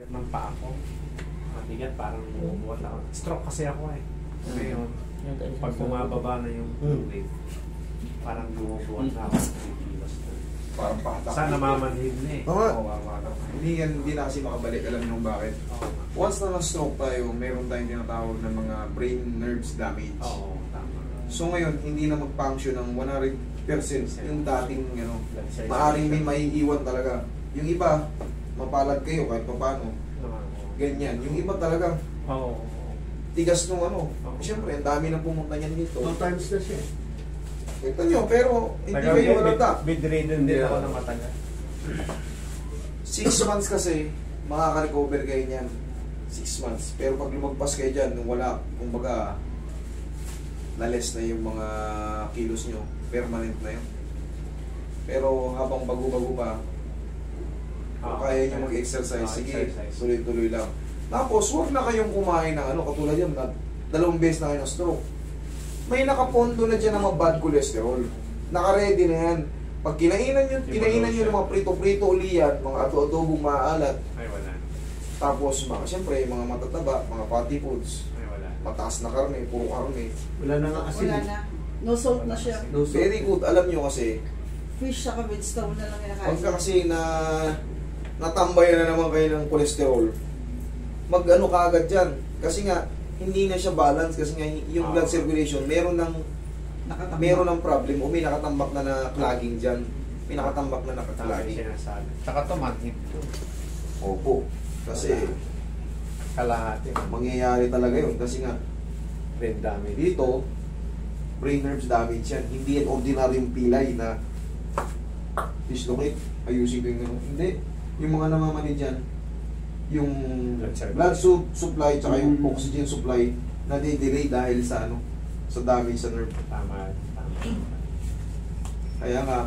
ng paa ko. Mabigat, parang bumubuhat ako. Stroke kasi ako eh. Ngayon, pag bumababa na yung fluid, parang bumubuhat na ako. Parang patak. Saan namamanhid na eh. Oo, hindi na kasi makabalik. Alam nyo bakit? Once na na-stroke tayo, meron tayong tinatawag ng mga brain nerves damage. Oo, tama. So ngayon, hindi na mag-function ng 100% yung dating, maaring may maiiwan talaga. Yung iba, mapalad kayo kahit pa paano. Ganyan. Yung iba talagang tigas nung Siyempre, ang dami na pumunta niyan dito. 2 times na siya. Ito nyo, pero hindi kayo walata. Bedridden din ako ng matagal. 6 months kasi, makaka-recover kayo niyan. 6 months. Pero pag lumagpas kayo dyan, nung wala, kumbaga, na-less na yung mga kilos nyo. Permanent na yun. Pero habang bago-bago pa, kung kaya nyo mag-exercise, sige, tuloy-tuloy lang. Tapos, huwag na kayong kumain ng katulad yan, 2 beses na kayo ng stroke. May nakapondo na dyan ng mga bad cholesterol. Naka-ready na yan. Pag kinainan nyo ng mga prito-prito uli yan, mga ato-atobong maalat, ay wala. Tapos, siyempre, mga matataba, mga fatty foods, ay wala. mataas na karne, puro karne. Wala na nga asin. Wala na. No salt na siya. No salt. Very good. Alam nyo kasi, Fish saka vegetable na lang kinakain. pagka kasi natambayan na naman kayo ng cholesterol, mag-ano ka agad dyan. Kasi nga, hindi na siya balance kasi nga yung blood circulation, meron ng problem o may nakatambak na clogging dyan. May nakatambak na nakaklogging. Saka ito, manhid to. Opo. Kasi, Kalahati. mangyayari talaga yun. Kasi nga, Brain damage. dito, brain nerves damage yan. Hindi yan ordinaryong pilay na dislocate. Ayusin ko yung Hindi. Yung mga namamanid dyan, yung blood supply tsaka yung oxygen supply na delay dahil sa sa damage sa nerve. Tama. Kaya nga,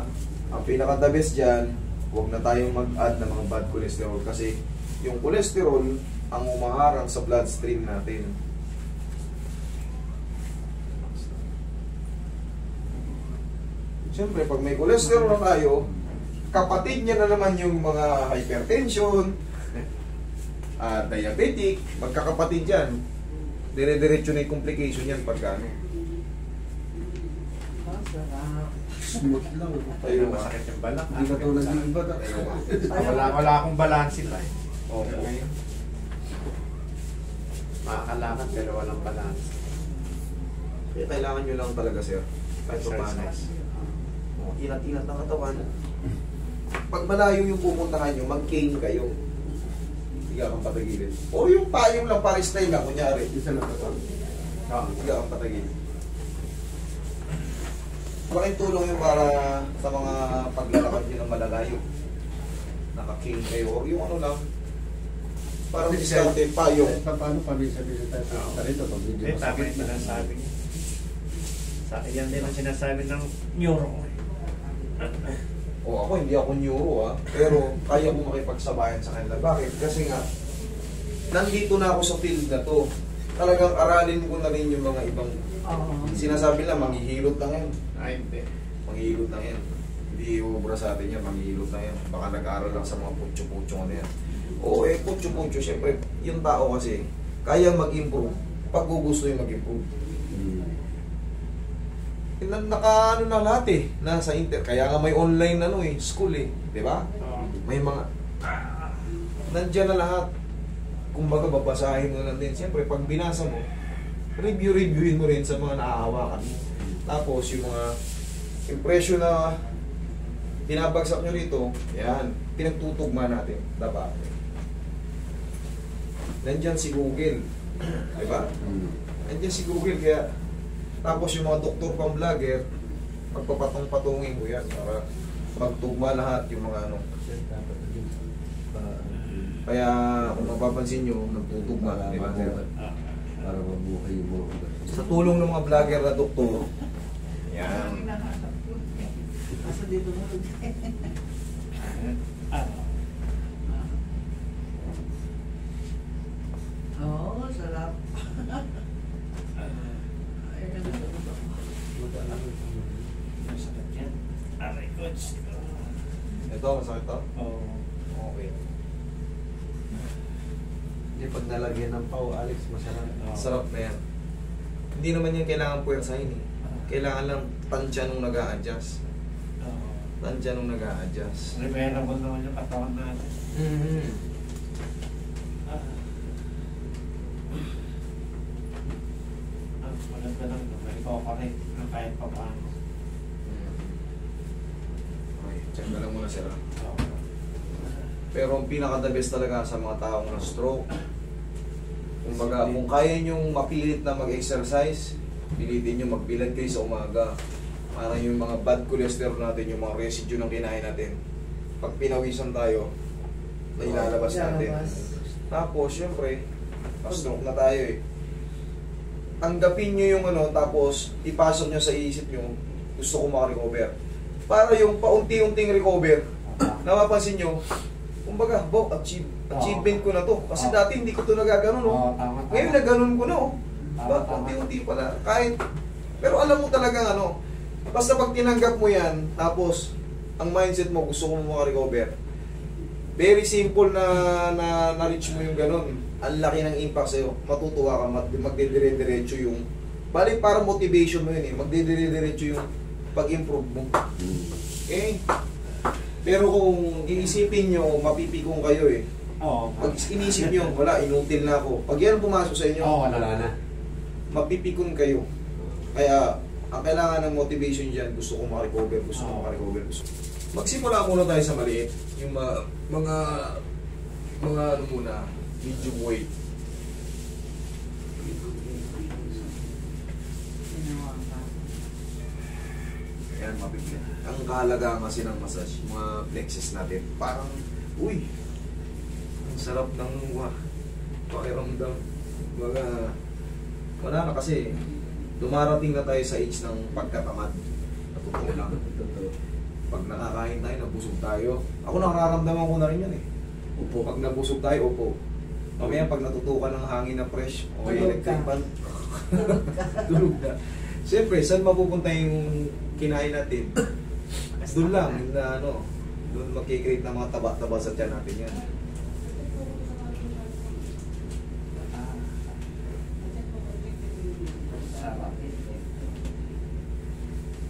ang pinaka-the best dyan, huwag na tayong mag-add ng mga bad cholesterol kasi yung cholesterol ang umaharang sa bloodstream natin. Siyempre, pag may cholesterol na tayo, kapatid niya na naman yung mga hypertension, diabetic, magkakapatid yan. Dire-diretso na yung complication yan pagka Smooth lang. Ayun, masakit yung balak. Hindi ka tulad ng iba. Wala akong balance pa eh. Oo. Makakalakad pero walang balance. Kaya kailangan nyo lang talaga, sir. Kahit pa paano. Inat-inat ng katawan. Pag malayo yung pupuntahan nyo, mag-cane kayo. Hindi kang patagilid. O yung payong lang para stay lang, kunyari. Isa lang ito. Hindi kang patagilid. Malaking tulong yung para sa mga paglalakad nyo ng malalayo. Naka-cane kayo. O yung lang, parang diskarte, payong. Paano pabisa-bisa tayo sa rito? Pag medyo Hindi, tama yung sinasabi niya. Yan din ang sinasabi ng neuro ko. O ako, hindi ako neuro pero kaya ko makipagsabayan sa kanila. Bakit? Kasi nga, nandito na ako sa field na to. Talagang aralin ko na rin yung mga ibang sinasabi lang, manghihilot lang yan. Ay, hindi. Manghihilot lang yan. Hindi ubra sa atin yan, manghihilot lang yan. Baka nag-aaral lang sa mga putyo-putyo na yan. Oo, putyo-putyo, syempre, yung tao kasi, kaya mag-improve pag gusto yung mag-improve. Naka na lahat nasa kaya nga may online school di ba? May mga nandiyan na lahat. Kumbaga babasahin mo lang din. Siyempre pag binasa mo, reviewin mo rin sa mga naahawakan mo. Tapos yung mga impression na binabagsak nyo rito, yan, pinagtutugma natin. Dapat. Nandiyan si Google. Di ba? Nandiyan si Google kaya tapos yung mga doktor pang vlogger, magpapatong-patungin mo yan para magtugma lahat yung mga Kaya kung mapapansin nyo, nagtutugma, di ba? Para mabuhay yung mga Sa tulong ng mga vlogger na doktor, yan. Asa dito mo? Oo, sarap. Masakit yan. Aray ko. Ito, masakit to? Oo. Okay. Hindi, pag nalagyan ng pau, Alex, masarap. Sarap na yan. Hindi naman yan kailangan puwersahin eh. Kailangan lang tansya nung nag-a-adjust. Tansya nung nag-a-adjust. Repairable naman yung katawan natin. Mm-hmm. Maganda lang, may correct na kahit pa paano. Okay, check na lang muna sila. Pero ang pinaka-the best talaga sa mga taong na stroke, kumbaga, kung kaya nyong mapilit na mag-exercise, pilitin nyo magbilad kayo sa umaga. Parang yung mga bad cholesterol natin, yung mga residue ng kinain natin. Pag pinawisan tayo, na ilalabas natin. Tapos, syempre, pa-stroke na tayo eh. Tanggapin nyo yung ano, tapos ipasok nyo sa isip nyo, gusto ko makarecover. Para yung paunti-unting recover, napapansin nyo, kumbaga, achievement ko na to. Kasi dati hindi ko to nagaganon, no? Ngayon naganon ko na, oh. Unti-unti pala. Kahit, pero alam mo talaga, ano, basta pag tinanggap mo yan, tapos, ang mindset mo, gusto ko makarecover. Very simple na reach mo yung ganon. Ang laki ng impact sa'yo. Matutuwa ka, magdidire-diretso yung, balik para motivation mo yun eh. Magdidire-diretso yung pag-improve mo. Okay? Pero kung iisipin nyo, mapipikong kayo eh. Oo. Pag inisip nyo, wala, inutil na ako. Pag yan pumasok sa inyo, wala na. mapipikon kayo. Kaya, ang kailangan ng motivation dyan, gusto kong makarecover, gusto kong makarecover. Magsimula muna tayo sa maliit. Yung mga ano muna, medium weight. Ayan, mapipili. Ang kahalagaan kasi ng massage, yung mga plexus natin, parang, uy, ang sarap ng pakiramdam. Wala na kasi, dumarating na tayo sa age ng pagkatamad. Natutuwa lang. Pag nakakain tayo, nabusog tayo. Ako nakaramdaman ko na rin yan eh. Upo. Pag nabusog tayo, upo. Mamaya pag natutukan ng hangin na fresh, o electric fan, tulog na. Siyempre, saan mapupunta yung kinain natin? Doon lang, na ano, doon magkikreate ng mga taba-taba sa tiyan natin yan.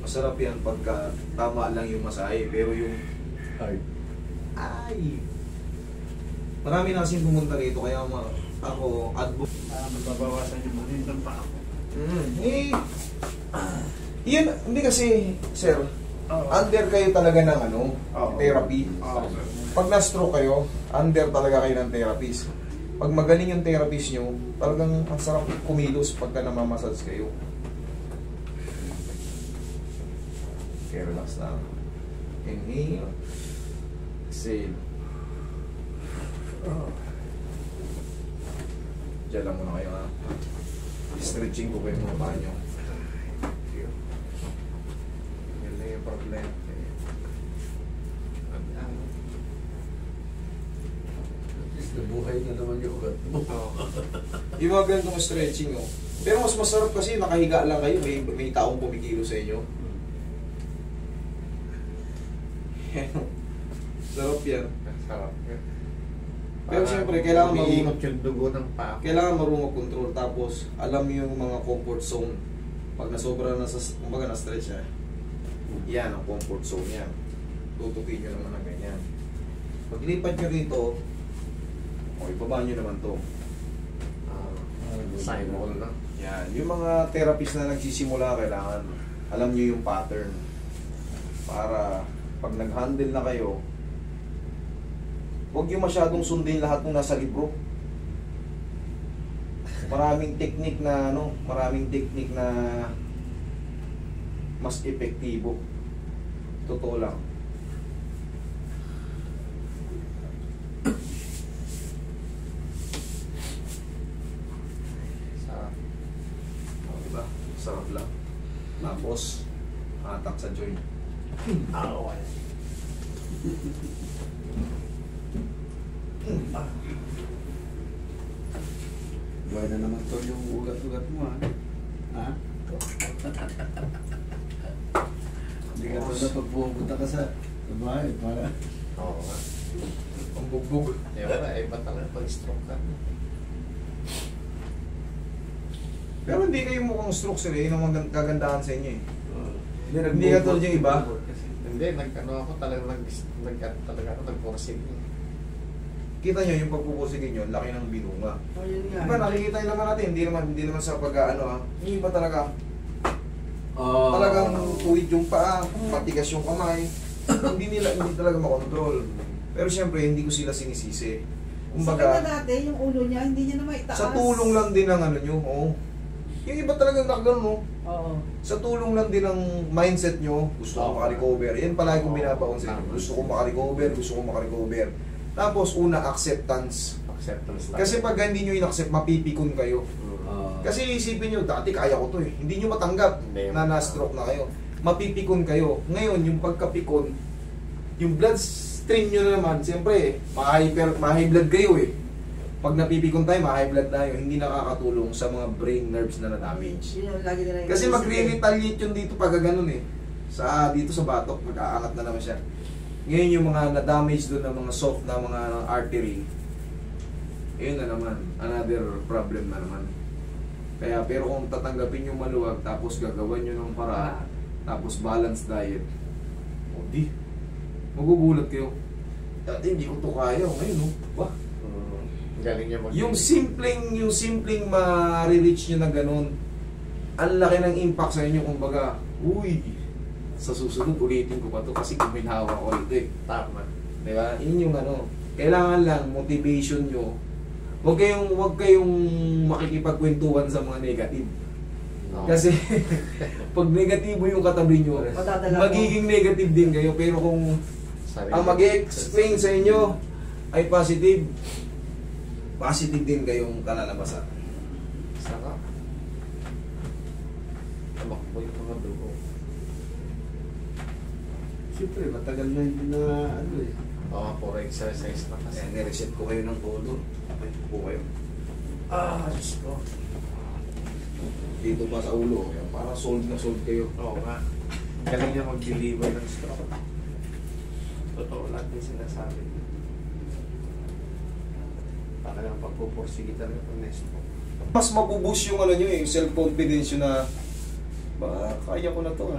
Masarap yan pagka tama lang yung masahe, pero yung ay marami na kasing pumunta rito, kaya ako advocate. Magbabawasan yung momentum pa ako. Yun, hindi kasi, sir, under kayo talaga ng ano, therapy. Pag na-stroke kayo, under talaga kayo ng therapist. Pag magaling yung therapist nyo, talagang ang sarap kumilos pagka namamassage kayo. Okay, relax lang. Inhale. Exhale. Diyan lang muna kayo, ha? Stretching ko pa yung mga paa nyo. Yan lang yung problem. At least nabuhay na naman yung ugat mo. Yung mga ganitong stretching, oh. Pero mas masarap kasi nakahiga lang kayo, may taong pumikilo sa inyo. Sarap yan. Sarap. Pero siyempre, kailangan umiikot yung dugo ng paa. kailangan marunong mag-control, tapos alam yung mga comfort zone. Pag nasobra na sa, kumbaga na-stretch na, yan ang comfort zone yan. Tutukin nyo naman ng ganyan. Pag ilipat nyo rito, okay, baba nyo naman to. Simon na. Yan. Yung mga therapist na nagsisimula, kailangan alam nyo yung pattern. Para pag nag-handle na kayo, huwag yung masyadong sundin lahat ng nasa libro. Maraming technique na mas epektibo. Totoo lang. Sarap. O, diba? Sarap lang. Tapos, hatak sa joint. Wala. Buhay na naman to yung ugat-ugat mo, ha? Ha? Hindi ka to na pag pumunta ka sa bahay, para... Oo nga. Ang bugbog. Wala, ba't talaga pag-stroke ka? Pero hindi kayo mukhang stroke sir, yun ang kagandahan sa inyo eh. Hindi nag- ka tulad yung iba? Hindi, nag-ano ako talaga, nag-forcing. Kita nyo yung pagpupusigin nyo, laki ng binunga. Oh, yun nga. Diba nakikita nyo naman natin, hindi naman sa pag-ano ha. Yung iba talaga, talagang tuwid yung paa, matigas yung kamay. hindi talaga makontrol. Pero syempre, hindi ko sila sinisisi. Sa Kumbaga, kanya dati, yung ulo niya, hindi niya na maitaas. sa tulong lang din ng ano nyo, oh. Yung iba talagang nakagano, no? Oo. Sa tulong lang din ng mindset nyo, gusto ko makarecover. Yan palagi kong binabaon sa inyo. Gusto ko makarecover. Tapos una, acceptance. Acceptance lang. Kasi pag hindi nyo in-accept, mapipikon kayo. Kasi isipin nyo, dati kaya ko to eh. Hindi nyo matanggap Hindi. na na-stroke na kayo. Mapipikon kayo. Ngayon, yung pagkapikon, yung blood stream nyo na naman, siyempre, ma-high blood kayo eh. Pag napipikon tayo, ma-high blood tayo. Hindi nakakatulong sa mga brain nerves na na-damage. Yun yung lagi nila. Kasi magre-retaliate yun dito pag ganun eh. Dito sa batok, mag-aangat na naman siya. Ngayon yung mga na-damage doon ng mga soft na mga artery, yun na naman, another problem na naman. Kaya pero kung tatanggapin yung maluwag, tapos gagawan nyo ng paraan, tapos balanced diet, o di, magugulat kayo. Dati hindi ko to kaya, ngayon oh, wah. Galing niya Yung simpleng ma-reach nyo na ganun, ang laki ng impact sa inyo, kumbaga, uy, sa susunod ulitin ko pa to kasi kuminhawa ko ito eh. Tama. Diba? Yun yung ano, kailangan lang motivation nyo. Huwag kayong makikipagkwentuhan sa mga negative. No. Kasi pag negatibo yung katabi nyo, Madadala mo. magiging negative din kayo. Pero kung ang mag-explain sa inyo ay positive din kayong kalalabasan. Sarap. Tamakbo yung mga dugo. Siyempre, matagal na hindi na ano eh. Oo, puro exercise na kasi. Kaya nireset ko kayo ng todo. Okay, po kayo. Diyos ko. Dito pa sa ulo, kaya parang solve na solve kayo. Oo nga. Galing niya mag-deliver ng stroke. Totoo lahat yung sinasabi. Talagang pagpupursige talaga pag na-stroke. Mas mabuboost yung ano nyo eh, yung self-confidence nyo na ba, kaya ko na to.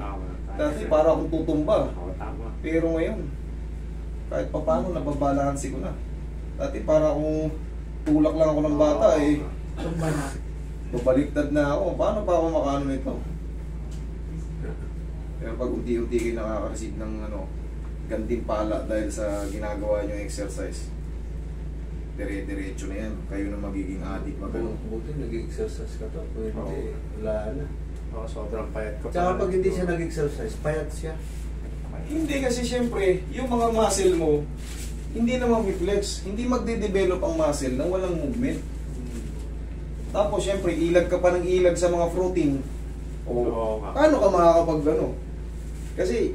Dati para akong tutumba. Oo, tama. Pero ngayon, kahit pa paano, nababalansi ko na. Dati para akong tulak lang ako ng bata eh. Tumba na. Babaliktad na ako. Paano pa ako makaano nito? Pero pag unti-unti kayo nakaka-receive ng ano, gantimpala dahil sa ginagawa nyo exercise, dire-diretso na yan. Kayo na magiging addict. Buti nag-exercise ka to. Kung hindi, wala na. Oo, sobrang payat ko. Tsaka pag hindi siya nag-exercise, payat siya. Hindi kasi syempre, yung mga muscle mo, hindi naman reflex. Hindi magde-develop ang muscle nang walang movement. Tapos syempre, ilag ka pa ng ilag sa mga fruiting. Oo, nga. Paano ka makakapag gano? Kasi,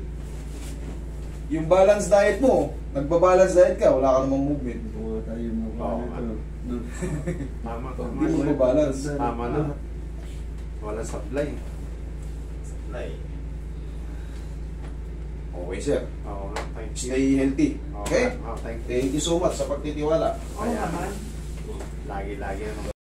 yung balance diet mo, nagba-balance diet ka, wala ka namang movement. Buka tayo mo Oo, ito. Tama, tama. Hindi mo mabalance. Tama na. Wala supply. Supply. Okay, sir. Oo, thank you. Stay healthy. Okay? Oo, thank you. Thank you so much sa pagtitiwala. Oo naman. Lagi-lagi naman.